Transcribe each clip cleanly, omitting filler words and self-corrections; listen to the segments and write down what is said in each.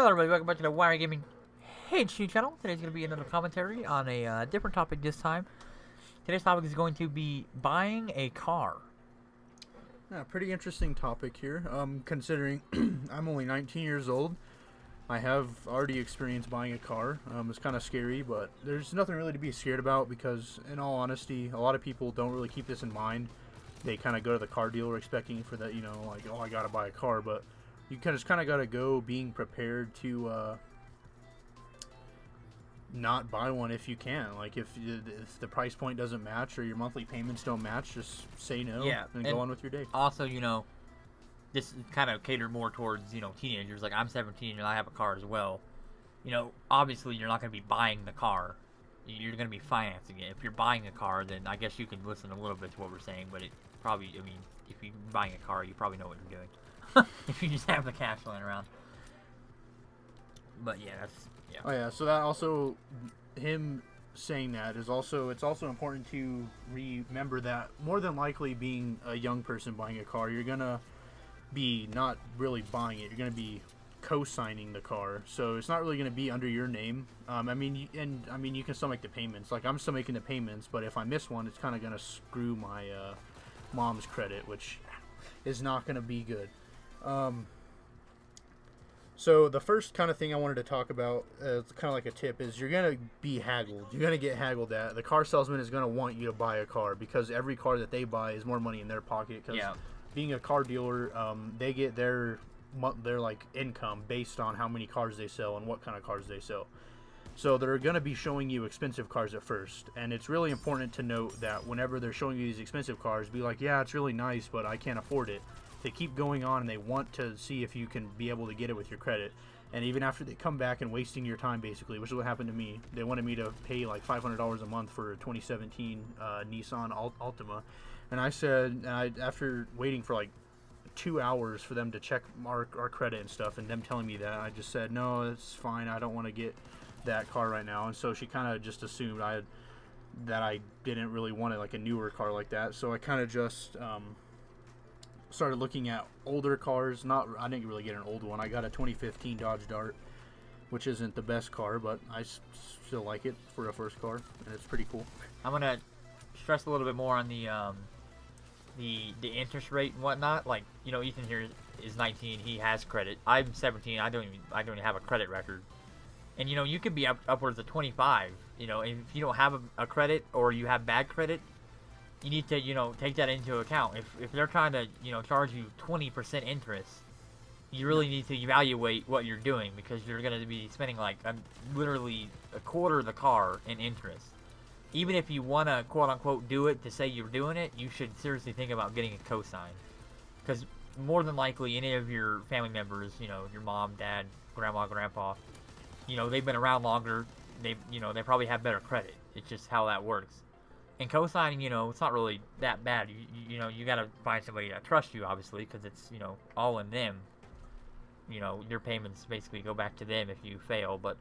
Hello everybody, welcome back to the Wire Gaming HD channel. Today's going to be another commentary on a different topic this time. Today's topic is going to be buying a car. Yeah, pretty interesting topic here. Considering I'm only 19 years old, I have already experienced buying a car. It's kind of scary, but there's nothing really to be scared about because, in all honesty, a lot of people don't really keep this in mind. They kind of go to the car dealer expecting for that, like, oh, I gotta buy a car, but you just kind of gotta go being prepared to not buy one if you can. Like, if the price point doesn't match or your monthly payments don't match, just say no and go on with your day. Also, this is kind of catered more towards, teenagers. Like, I'm 17 and I have a car as well. Obviously you're not going to be buying the car. You're going to be financing it. If you're buying a car, then I guess you can listen a little bit to what we're saying, but it probably, if you're buying a car, you probably know what you're doing. If you just have the cash laying around. But yeah, yeah. Oh yeah, so that also, him saying that is also, it's also important to remember that more than likely, being a young person buying a car, you're gonna be not really buying it, you're gonna be co-signing the car, so it's not really gonna be under your name. You can still make the payments. Like, I'm still making the payments, but if I miss one, it's kind of gonna screw my mom's credit, which is not gonna be good. So the first kind of thing I wanted to talk about, kind of like a tip, is you're going to be haggled. You're going to get haggled at. The car salesman is going to want you to buy a car because every car that they buy is more money in their pocket. Because being a car dealer, they get their like income based on how many cars they sell and what kind of cars they sell. So they're going to be showing you expensive cars at first. And it's really important to note that whenever they're showing you these expensive cars, be like, yeah, it's really nice, but I can't afford it. They keep going on and they want to see if you can be able to get it with your credit. And even after they come back and wasting your time, basically, which is what happened to me, they wanted me to pay like $500 a month for a 2017 Nissan Altima. And I said, after waiting for like 2 hours for them to check our credit and stuff, and them telling me that, I just said, no, it's fine, I don't want to get that car right now. And so she kind of just assumed that I didn't really want like a newer car like that. So I kind of just started looking at older cars. I didn't really get an old one. I got a 2015 Dodge Dart, which isn't the best car, but I still like it for a first car, and it's pretty cool. I'm gonna stress a little bit more on the interest rate and whatnot. Like, Ethan here is 19. He has credit. I'm 17. I don't even have a credit record. And you could be upwards of 25. If you don't have a credit, or you have bad credit, you need to, take that into account. If they're trying to, charge you 20% interest, you really need to evaluate what you're doing, because you're going to be spending like literally a quarter of the car in interest. Even if you want to quote unquote do it to say you're doing it, you should seriously think about getting a cosign, because more than likely any of your family members, your mom, dad, grandma, grandpa, they've been around longer. They probably have better credit. It's just how that works. And co-signing, it's not really that bad. You got to find somebody that trusts you, obviously, because it's, all in them. Your payments basically go back to them if you fail. But,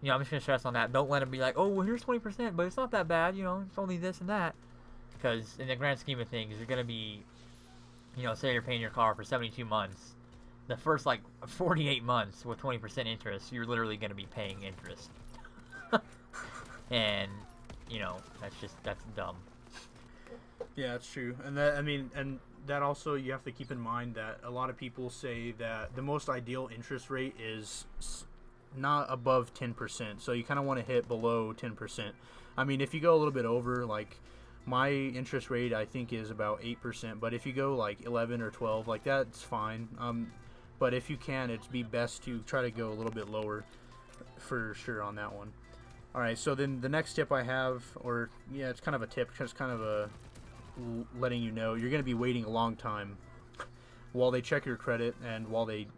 I'm just going to stress on that. Don't let them be like, oh, well, here's 20%, but it's not that bad. It's only this and that. Because in the grand scheme of things, you're going to be, say you're paying your car for 72 months. The first, 48 months with 20% interest, you're literally going to be paying interest. And that's dumb. Yeah, it's true. And that also, you have to keep in mind that a lot of people say that the most ideal interest rate is not above 10%. So you kind of want to hit below 10%. If you go a little bit over, like my interest rate, I think is about 8%. But if you go like 11 or 12, like that's fine. But if you can, it'd be best to try to go a little bit lower for sure on that one. Alright, so then the next tip I have, it's kind of a tip, just kind of a letting you know, you're going to be waiting a long time while they check your credit, and while they,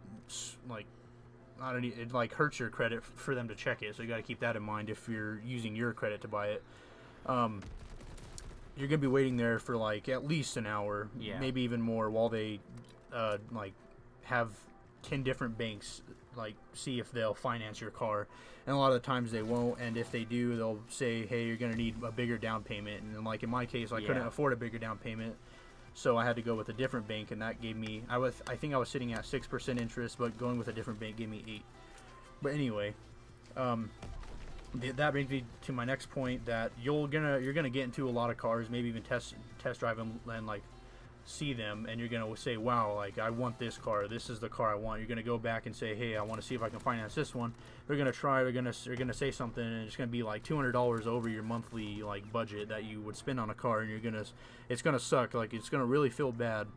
it hurts your credit for them to check it, so you got to keep that in mind if you're using your credit to buy it. You're going to be waiting there for at least an hour, maybe even more, while they have 10 different banks see if they'll finance your car. And a lot of the times they won't, and if they do, they'll say, hey, you're going to need a bigger down payment. And then in my case, I couldn't afford a bigger down payment, so I had to go with a different bank, and that gave me, I think I was sitting at 6% interest, but going with a different bank gave me 8. But anyway, that brings me to my next point, that you're gonna get into a lot of cars, maybe even test drive them and like see them, and you're gonna say, wow, like I want this car, this is the car I want. You're gonna go back and say, hey, I want to see if I can finance this one. They're gonna say something, and it's gonna be like $200 over your monthly like budget that you would spend on a car, and it's gonna suck. Like it's gonna really feel bad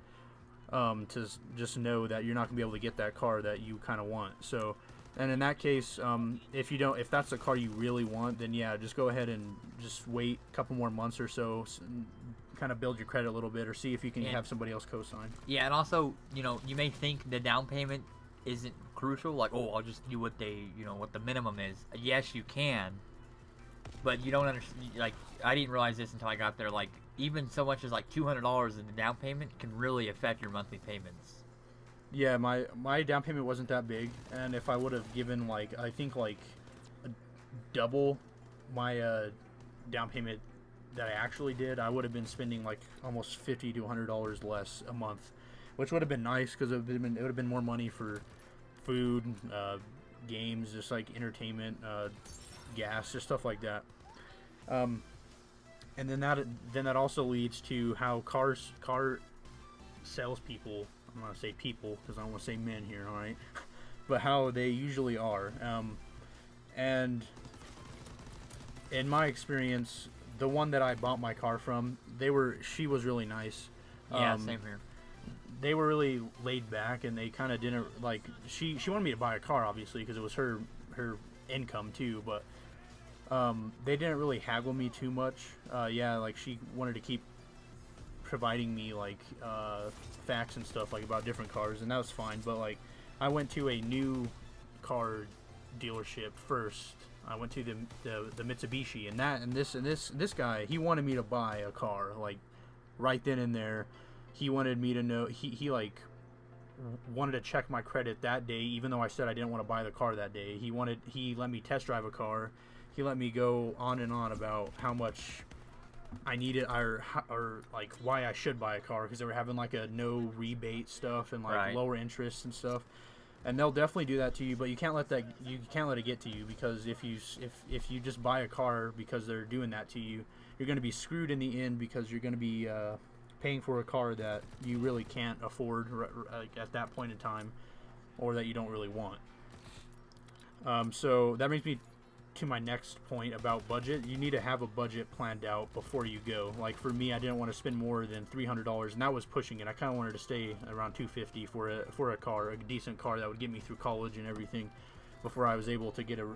to just know that you're not gonna be able to get that car that you kind of want. So, and in that case, if that's the car you really want, then yeah, just go ahead and just wait a couple more months or so, kind of build your credit a little bit, or see if you can have somebody else co-sign. Yeah, and also, you may think the down payment isn't crucial, like, oh, I'll just do what what the minimum is. Yes, you can, but you don't understand. Like, I didn't realize this until I got there. Like, even so much as like $200 in the down payment can really affect your monthly payments. Yeah, my down payment wasn't that big, and if I would have given I think double my down payment that I actually did, I would have been spending like almost $50 to $100 less a month, which would have been nice, because it would have been more money for food, games, just like entertainment, gas, just stuff like that. And then that also leads to how car salespeople, I'm going to say people because I don't want to say men here, all right, but how they usually are. And in my experience, the one that I bought my car from, she was really nice. Yeah, same here. They were really laid back, and they kind of didn't like. She wanted me to buy a car, obviously, because it was her income too. But they didn't really haggle me too much. Yeah, like she wanted to keep providing me like facts and stuff like about different cars, and that was fine. But like, I went to a new car dealership first. I went to the Mitsubishi, and this guy, he wanted me to buy a car like right then and there. He wanted me to know, he like wanted to check my credit that day, even though I said I didn't want to buy the car that day. He let me test drive a car. He let me go on and on about how much I needed, or like why I should buy a car, because they were having like a no rebate stuff and like lower interest and stuff. And they'll definitely do that to you, but you can't let it get to you, because if you just buy a car because they're doing that to you, you're going to be screwed in the end, because you're going to be paying for a car that you really can't afford at that point in time, or that you don't really want. So that brings me to my next point about budget. You need to have a budget planned out before you go. Like for me, I didn't want to spend more than $300, and that was pushing it. I kind of wanted to stay around $250 for a car, a decent car that would get me through college and everything, before I was able to get a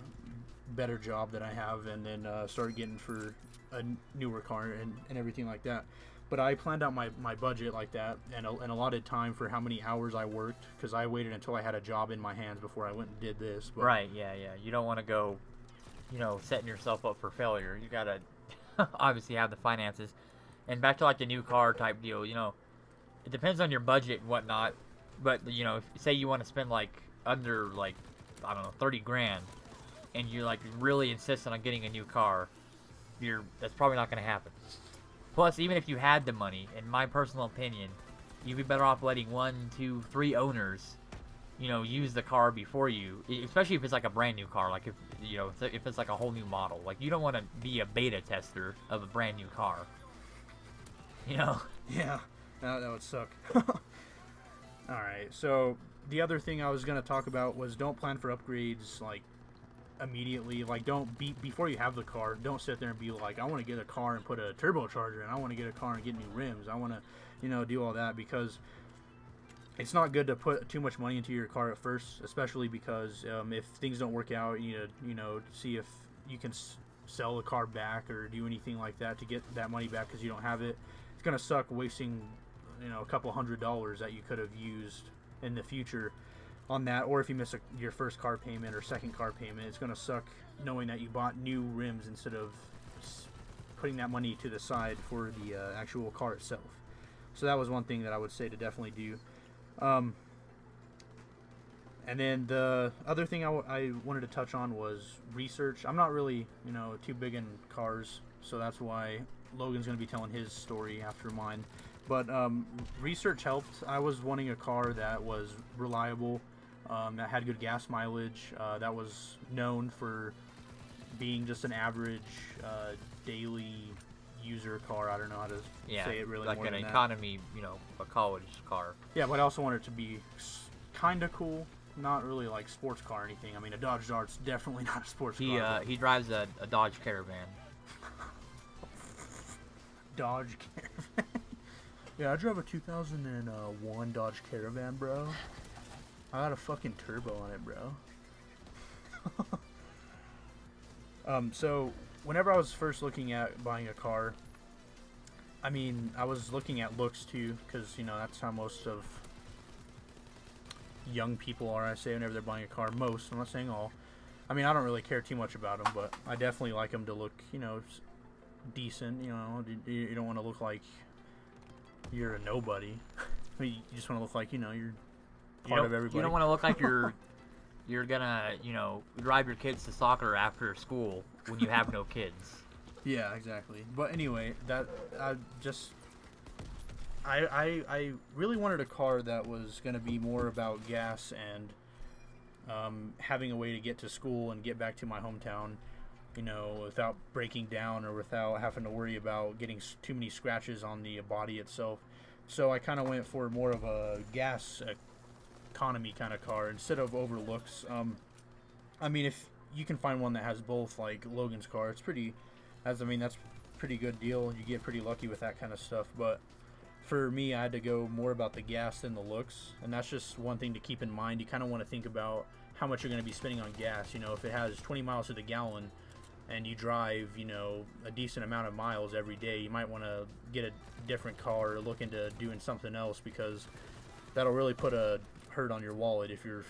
better job that I have, and then start getting for a newer car and everything like that. But I planned out my budget like that, and allotted time for how many hours I worked, because I waited until I had a job in my hands before I went and did this. But right, yeah. You don't want to go, setting yourself up for failure. You gotta obviously have the finances. And back to like the new car type deal, it depends on your budget and whatnot. But if, say you want to spend like under like, I don't know, 30 grand, and you're like really insistent on getting a new car, that's probably not going to happen. Plus, even if you had the money, in my personal opinion, you'd be better off letting 1, 2, 3 owners, use the car before you, especially if it's like a brand new car. Like if it's like a whole new model, like you don't want to be a beta tester of a brand new car. Yeah, that would suck. All right, so the other thing I was gonna talk about was, don't plan for upgrades like immediately. Like, before you have the car, don't sit there and be like, I want to get a car and put a turbocharger in, I want to get a car and get new rims, I want to do all that, because it's not good to put too much money into your car at first, especially because if things don't work out, you need to see if you can sell the car back or do anything like that to get that money back, because you don't have it. It's gonna suck wasting a couple $100 that you could have used in the future on that. Or if you miss your first car payment or second car payment, it's gonna suck knowing that you bought new rims instead of putting that money to the side for the actual car itself. So that was one thing that I would say to definitely do. And then the other thing I wanted to touch on was research. I'm not really too big in cars, so that's why Logan's going to be telling his story after mine. But research helped. I was wanting a car that was reliable, that had good gas mileage. That was known for being just an average daily user car. I don't know how to say it really like more an than that. economy, a college car. Yeah, but I also wanted it to be kind of cool. Not really like sports car or anything. I mean, a Dodge Dart's definitely not a sports car. He drives a Dodge Caravan. Dodge Caravan. Yeah, I drove a 2001 Dodge Caravan, bro. I got a fucking turbo on it, bro. So whenever I was first looking at buying a car, I mean, I was looking at looks too, because that's how most of young people are. I say whenever they're buying a car, most. I'm not saying all. I mean, I don't really care too much about them, but I definitely like them to look, decent. You don't want to look like you're a nobody. I mean, you just want to look like you're part of everybody. You don't want to look like you're gonna drive your kids to soccer after school when you have no kids. Yeah, exactly. But anyway, I really wanted a car that was gonna be more about gas and having a way to get to school and get back to my hometown, without breaking down or without having to worry about getting too many scratches on the body itself. So I kind of went for more of a gas economy kind of car instead of overlooks. I mean, if you can find one that has both, like Logan's car, that's pretty good deal. You get pretty lucky with that kind of stuff. But for me, I had to go more about the gas than the looks, and that's just one thing to keep in mind. You kind of want to think about how much you're going to be spending on gas. If it has 20 miles to the gallon and you drive, a decent amount of miles every day, you might want to get a different car or look into doing something else, because that'll really put a hurt on your wallet if you're,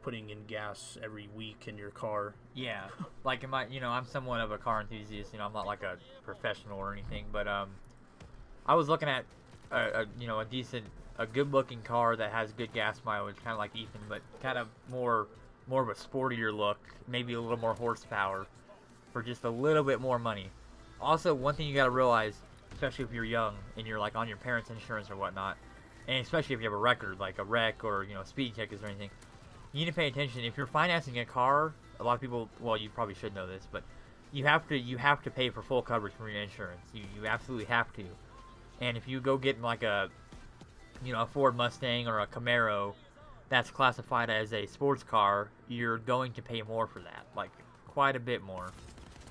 putting in gas every week in your car. Yeah, like I'm somewhat of a car enthusiast. I'm not like a professional or anything, but I was looking at a good-looking car that has good gas mileage, kind of like Ethan, but kind of more of a sportier look, maybe a little more horsepower, for just a little bit more money. Also, one thing you got to realize, especially if you're young and you're like on your parents' insurance or whatnot, and especially if you have a record like a wreck or speed tickets or anything, you need to pay attention. If you're financing a car, a lot of people, well, you probably should know this, but you have to pay for full coverage from your insurance. You absolutely have to. And if you go get like a Ford Mustang or a Camaro that's classified as a sports car, you're going to pay more for that, like quite a bit more.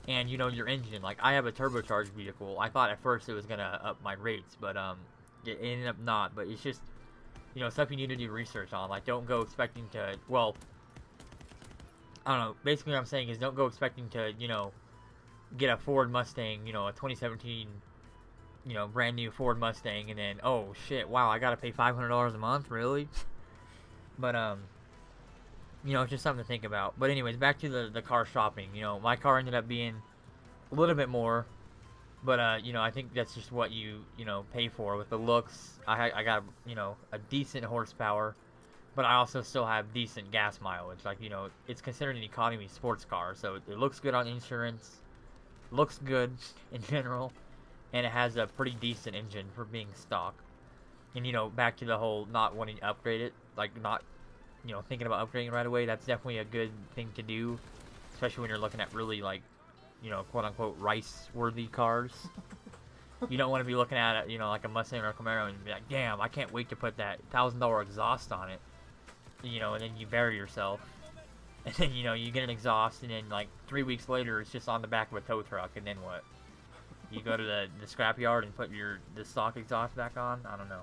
And your engine, like I have a turbocharged vehicle. I thought at first it was gonna up my rates, but it ended up not. But it's just stuff you need to do research on. Like, don't go expecting to, well, I don't know, basically what I'm saying is don't go expecting to get a Ford Mustang, a 2017 brand new Ford Mustang, and then, oh shit, wow, I gotta pay $500 a month, really? But it's just something to think about. But anyways, back to the car shopping. My car ended up being a little bit more, but I think that's just what you pay for with the looks. I got a decent horsepower, but I also still have decent gas mileage. Like it's considered an economy sports car, so it looks good on insurance, looks good in general, and it has a pretty decent engine for being stock. And back to the whole not wanting to upgrade it, like not thinking about upgrading right away. That's definitely a good thing to do, especially when you're looking at really like quote unquote rice worthy cars. You don't want to be looking at like a Mustang or a Camaro and be like, damn, I can't wait to put that $1,000 exhaust on it, and then you bury yourself, and then you get an exhaust, and then like 3 weeks later it's just on the back of a tow truck, and then what? You go to the scrapyard and put the stock exhaust back on? I don't know.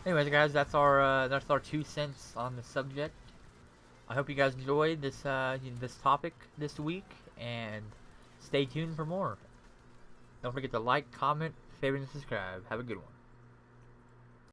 Anyways, guys, that's our 2 cents on the subject. I hope you guys enjoyed this topic this week, and stay tuned for more. Don't forget to like, comment, favorite, and subscribe. Have a good one.